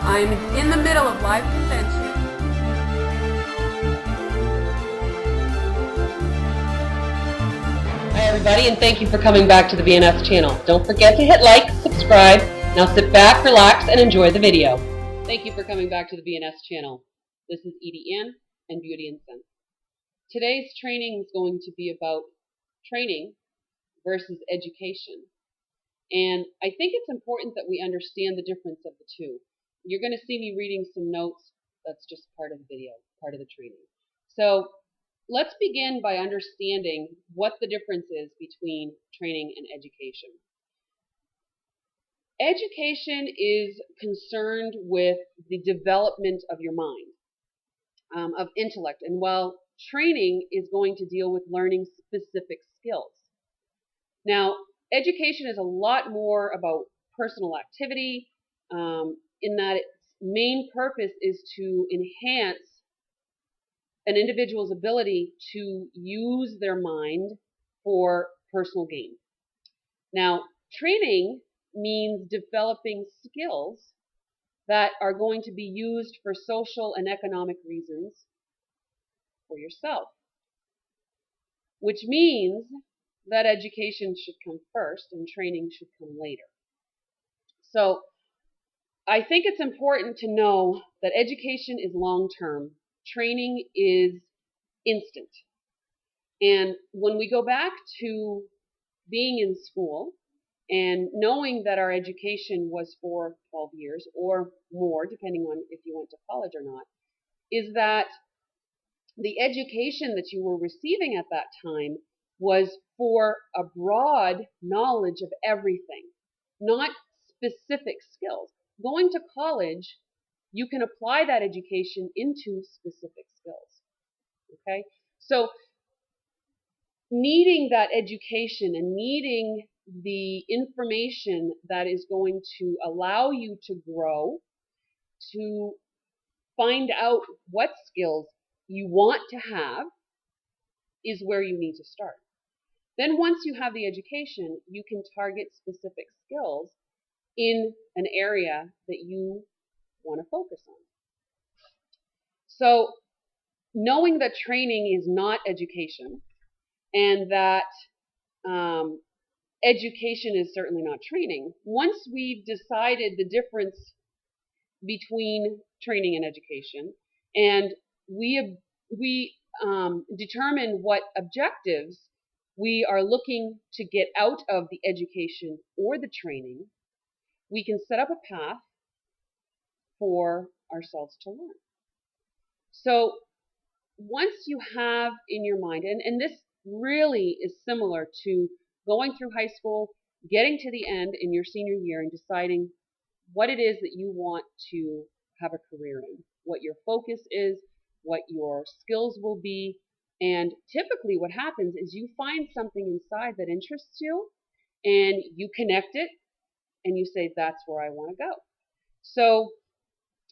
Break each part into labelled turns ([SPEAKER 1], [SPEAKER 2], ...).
[SPEAKER 1] I'm in the middle of live convention.
[SPEAKER 2] Hi everybody, and thank you for coming back to the BNS channel. Don't forget to hit like, subscribe. Now sit back, relax, and enjoy the video. Thank you for coming back to the BNS channel. This is Edie Ann and Beauty and Scent. Today's training is going to be about training versus education. And I think it's important that we understand the difference of the two. You're going to see me reading some notes. That's just part of the video, part of the training. So let's begin by understanding what the difference is between training and education. Education is concerned with the development of your mind, of intellect, and while training is going to deal with learning specific skills. Now, education is a lot more about personal activity, in that its main purpose is to enhance an individual's ability to use their mind for personal gain. Now, training means developing skills that are going to be used for social and economic reasons for yourself, which means that education should come first and training should come later. So I think it's important to know that education is long-term, training is instant. And when we go back to being in school and knowing that our education was for 12 years or more, depending on if you went to college or not, is that the education that you were receiving at that time was for a broad knowledge of everything, not specific skills. Going to college, you can apply that education into specific skills. Okay? So needing that education and needing the information that is going to allow you to grow, to find out what skills you want to have, is where you need to start. Then once you have the education, you can target specific skills in an area that you want to focus on. So knowing that training is not education, and that education is certainly not training, once we've decided the difference between training and education, and we determine what objectives we are looking to get out of the education or the training, we can set up a path for ourselves to learn. So once you have in your mind, and this really is similar to going through high school, getting to the end in your senior year and deciding what it is that you want to have a career in, what your focus is, what your skills will be. And typically what happens is you find something inside that interests you and you connect it and you say, that's where I want to go. So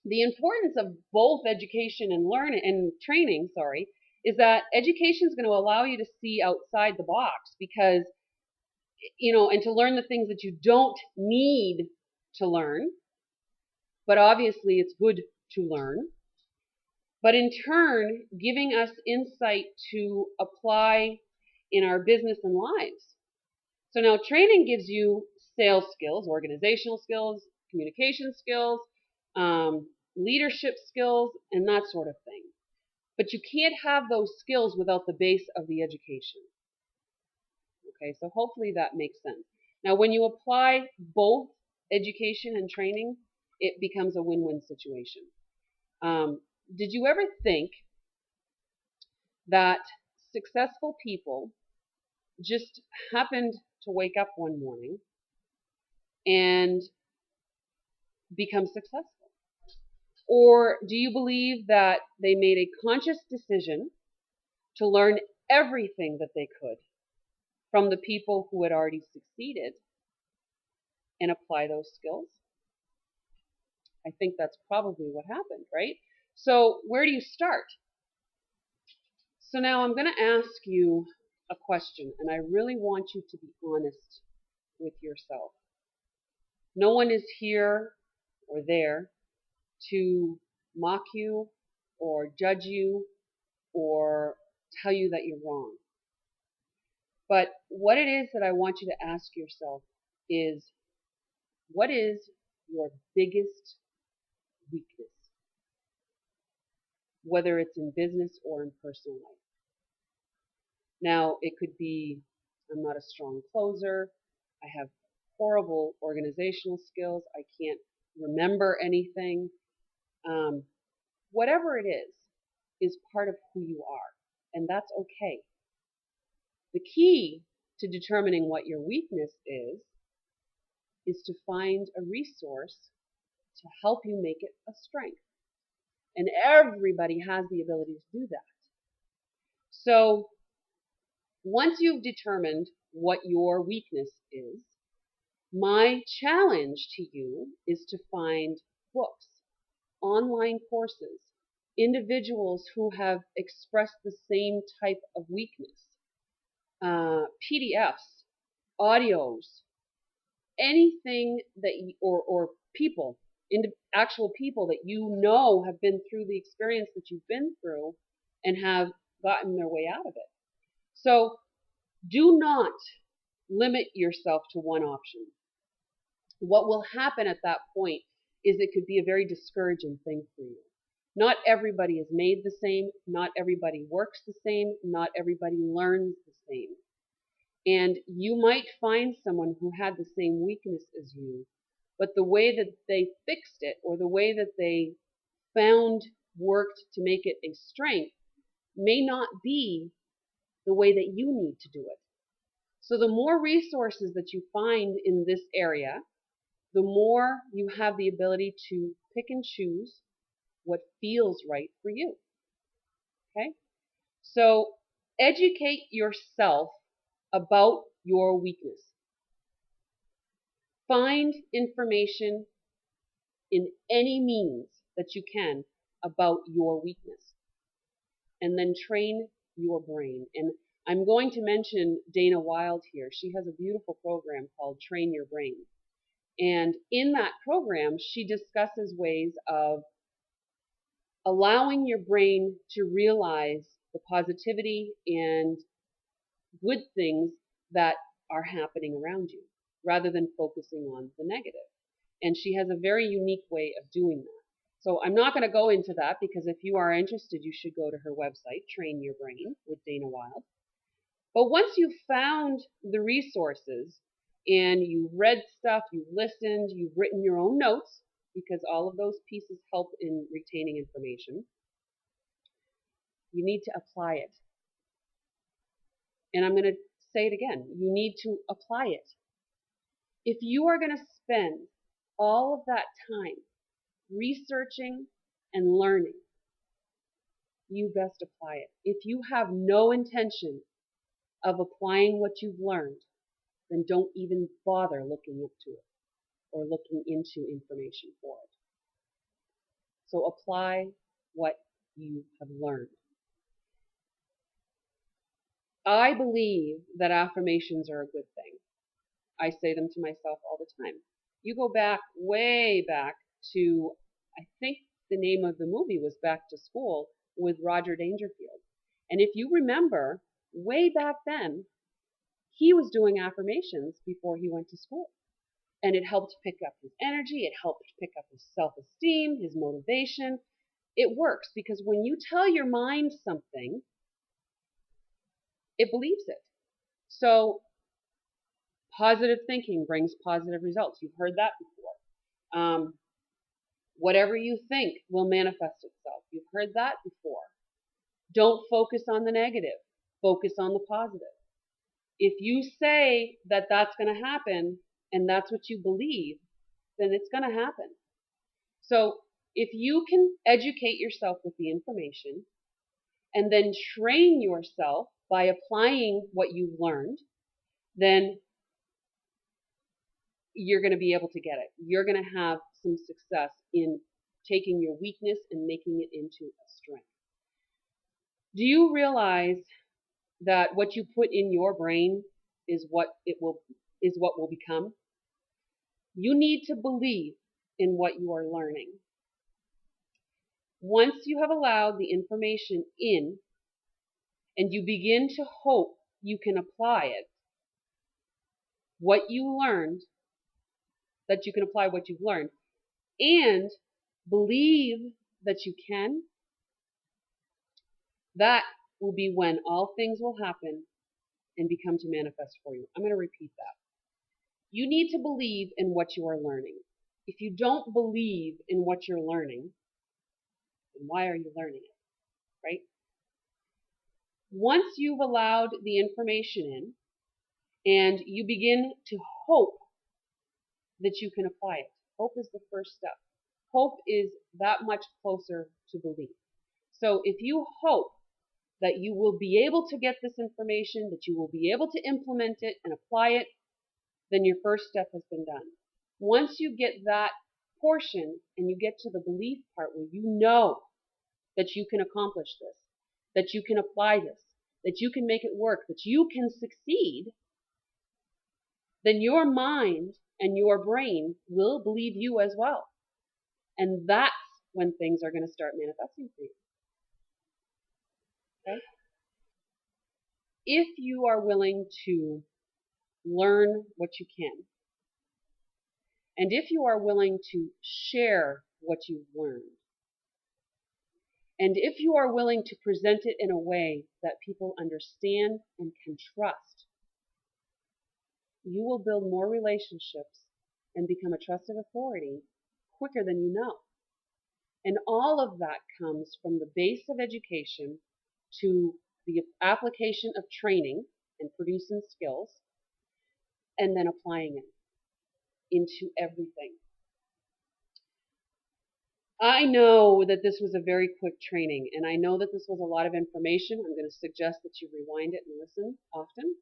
[SPEAKER 2] the importance of both education and training, is that education is going to allow you to see outside the box, because, and to learn the things that you don't need to learn, but obviously it's good to learn, but in turn giving us insight to apply in our business and lives. So now training gives you sales skills, organizational skills, communication skills, leadership skills, and that sort of thing. But you can't have those skills without the base of the education. Okay, so hopefully that makes sense. Now, when you apply both education and training, it becomes a win-win situation. Did you ever think that successful people just happened to wake up one morning and become successful? Or do you believe that they made a conscious decision to learn everything that they could from the people who had already succeeded and apply those skills? I think that's probably what happened, right? So where do you start? So now I'm going to ask you a question, and I really want you to be honest with yourself. No one is here or there to mock you or judge you or tell you that you're wrong. But what it is that I want you to ask yourself is, what is your biggest weakness? Whether it's in business or in personal life. Now, it could be, I'm not a strong closer, I have horrible organizational skills, I can't remember anything. Whatever it is part of who you are, and that's okay. The key to determining what your weakness is to find a resource to help you make it a strength. And everybody has the ability to do that. So once you've determined what your weakness is, my challenge to you is to find books, online courses, individuals who have expressed the same type of weakness, PDFs, audios, anything that or people, actual people that you know have been through the experience that you've been through and have gotten their way out of it. So do not limit yourself to one option. What will happen at that point is it could be a very discouraging thing for you. Not everybody is made the same. Not everybody works the same. Not everybody learns the same. And you might find someone who had the same weakness as you, but the way that they fixed it or the way that they worked to make it a strength may not be the way that you need to do it. So the more resources that you find in this area, the more you have the ability to pick and choose what feels right for you. Okay? So educate yourself about your weakness. Find information in any means that you can about your weakness. And then train your brain. And I'm going to mention Dana Wilde here. She has a beautiful program called Train Your Brain. And in that program, she discusses ways of allowing your brain to realize the positivity and good things that are happening around you, rather than focusing on the negative. And she has a very unique way of doing that. So I'm not going to go into that because if you are interested, you should go to her website, Train Your Brain with Dana Wilde. But once you've found the resources and you've read stuff, you've listened, you've written your own notes, because all of those pieces help in retaining information, you need to apply it. And I'm going to say it again. You need to apply it. If you are going to spend all of that time researching and learning, you best apply it. If you have no intention of applying what you've learned, then don't even bother looking into it or looking into information for it. So apply what you have learned. I believe that affirmations are a good thing. I say them to myself all the time. You go back, way back to, I think the name of the movie was Back to School with Roger Dangerfield. And if you remember, way back then, he was doing affirmations before he went to school. And it helped pick up his energy, it helped pick up his self-esteem, his motivation. It works because when you tell your mind something, it believes it. So positive thinking brings positive results. You've heard that before. Whatever you think will manifest itself. You've heard that before. Don't focus on the negative. Focus on the positive. If you say that that's going to happen and that's what you believe, then it's going to happen. So if you can educate yourself with the information and then train yourself by applying what you've learned, then you're going to be able to get it. You're going to have some success in taking your weakness and making it into a strength. Do you realize that what you put in your brain is what will become? You need to believe in what you are learning. Once you have allowed the information in and you begin to hope you can apply it, what you learned, that you can apply what you've learned, and believe that you can, that will be when all things will happen and become to manifest for you. I'm going to repeat that. You need to believe in what you are learning. If you don't believe in what you're learning, then why are you learning it, right? Once you've allowed the information in and you begin to hope that you can apply it, hope is the first step. Hope is that much closer to belief. So if you hope that you will be able to get this information, that you will be able to implement it and apply it, then your first step has been done. Once you get that portion and you get to the belief part where you know that you can accomplish this, that you can apply this, that you can make it work, that you can succeed, then your mind and your brain will believe you as well. And that's when things are going to start manifesting for you. Okay? If you are willing to learn what you can, and if you are willing to share what you've learned, and if you are willing to present it in a way that people understand and can trust, you will build more relationships and become a trusted authority quicker than you know. And all of that comes from the base of education to the application of training and producing skills, and then applying it into everything. I know that this was a very quick training, and I know that this was a lot of information. I'm going to suggest that you rewind it and listen often.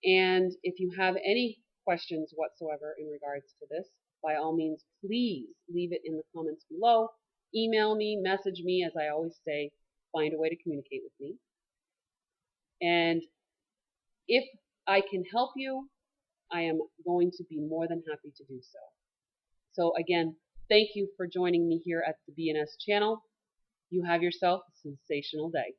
[SPEAKER 2] And if you have any questions whatsoever in regards to this, by all means, please leave it in the comments below. Email me, message me, as I always say, find a way to communicate with me. And if I can help you, I am going to be more than happy to do so. So again, thank you for joining me here at the BNS channel. You have yourself a sensational day.